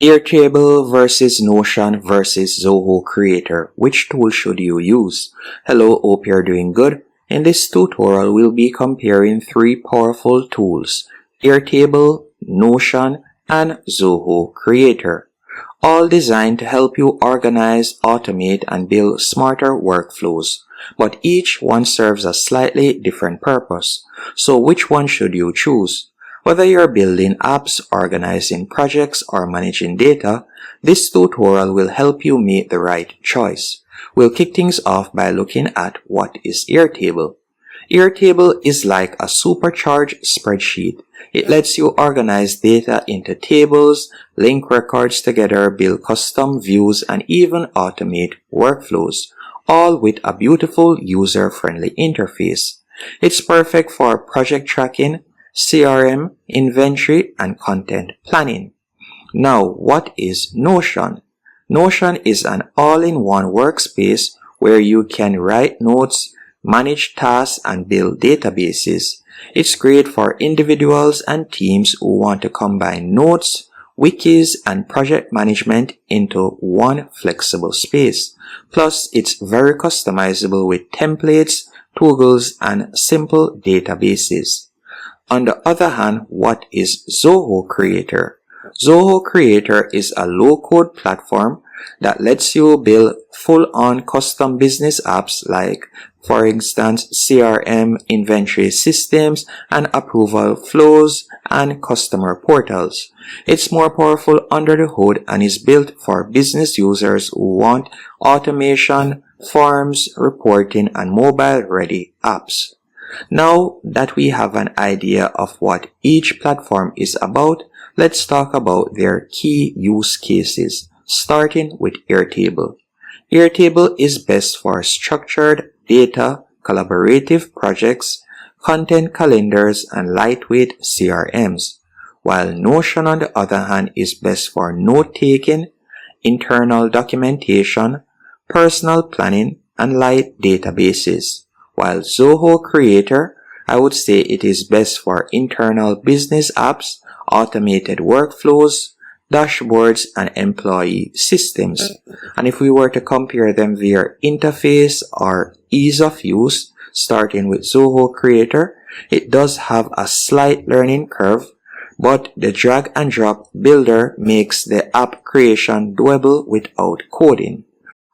Airtable versus Notion versus Zoho Creator. Which tool should you use? Hello, hope you're doing good. In this tutorial, we'll be comparing three powerful tools: Airtable, Notion, and Zoho Creator, all designed to help you organize, automate, and build smarter workflows. But each one serves a slightly different purpose. So which one should you choose? Whether you're building apps, organizing projects, or managing data, this tutorial will help you make the right choice. We'll kick things off by looking at what is Airtable. Airtable is like a supercharged spreadsheet. It lets you organize data into tables, link records together, build custom views, and even automate workflows, all with a beautiful user-friendly interface. It's perfect for project tracking, CRM, inventory, and content planning. Now, what is Notion? Notion is an all-in-one workspace where you can write notes, manage tasks, and build databases. It's great for individuals and teams who want to combine notes, wikis, and project management into one flexible space. Plus, it's very customizable with templates, toggles, and simple databases. On the other hand, what is Zoho Creator? Zoho Creator is a low-code platform that lets you build full-on custom business apps like, for instance, CRM, inventory systems, and approval flows, and customer portals. It's more powerful under the hood and is built for business users who want automation, forms, reporting, and mobile-ready apps. Now that we have an idea of what each platform is about, let's talk about their key use cases, starting with Airtable. Airtable is best for structured data, collaborative projects, content calendars, and lightweight CRMs, while Notion, on the other hand, is best for note-taking, internal documentation, personal planning, and light databases. While Zoho Creator, I would say it is best for internal business apps, automated workflows, dashboards, and employee systems. And if we were to compare them via interface or ease of use, starting with Zoho Creator, it does have a slight learning curve, but the drag and drop builder makes the app creation doable without coding.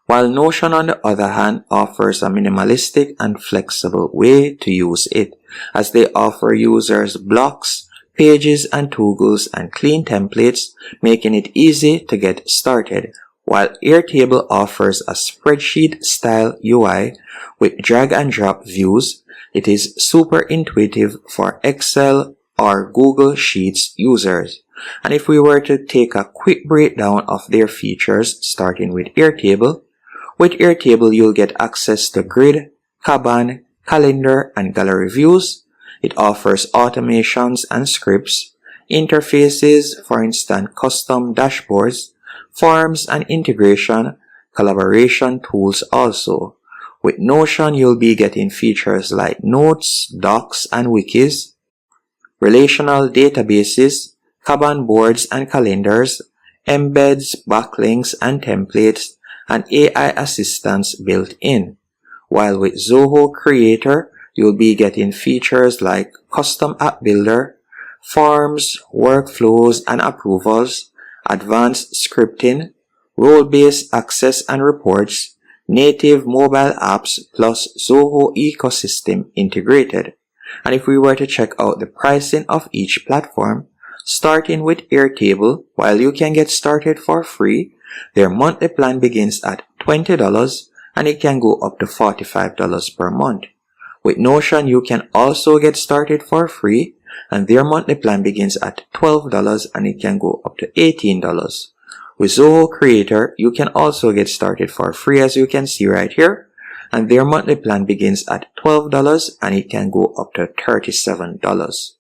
While Notion, on the other hand, offers a minimalistic and flexible way to use it, as they offer users blocks, pages, and toggles and clean templates, making it easy to get started, while Airtable offers a spreadsheet-style UI with drag-and-drop views. It is super intuitive for Excel or Google Sheets users. And if we were to take a quick breakdown of their features, starting with Airtable, you'll get access to grid, Kanban, calendar, and gallery views. It offers automations and scripts, interfaces, for instance, custom dashboards, forms and integration, collaboration tools also. With Notion, you'll be getting features like notes, docs, and wikis, relational databases, Kanban boards and calendars, embeds, backlinks, and templates, and AI assistants built in. While with Zoho Creator, you'll be getting features like custom app builder, forms, workflows and approvals, advanced scripting, role-based access and reports, native mobile apps, plus Zoho ecosystem integrated. And if we were to check out the pricing of each platform, starting with Airtable, while you can get started for free, their monthly plan begins at $20 and it can go up to $45 per month. With Notion, you can also get started for free and their monthly plan begins at $12 and it can go up to $18. With Zoho Creator, you can also get started for free, as you can see right here, and their monthly plan begins at $12 and it can go up to $37.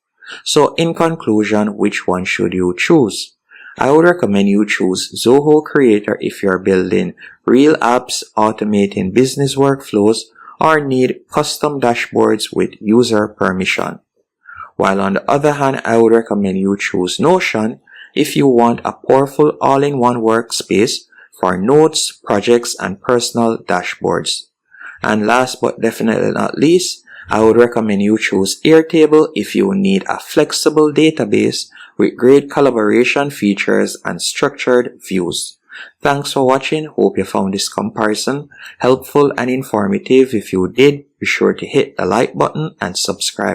So in conclusion, which one should you choose? I would recommend you choose Zoho Creator if you're building real apps, automating business workflows, or need custom dashboards with user permission. While on the other hand, I would recommend you choose Notion if you want a powerful all-in-one workspace for notes, projects, and personal dashboards. And last but definitely not least, I would recommend you choose Airtable if you need a flexible database with great collaboration features and structured views. Thanks for watching. Hope you found this comparison helpful and informative. If you did, be sure to hit the like button and subscribe.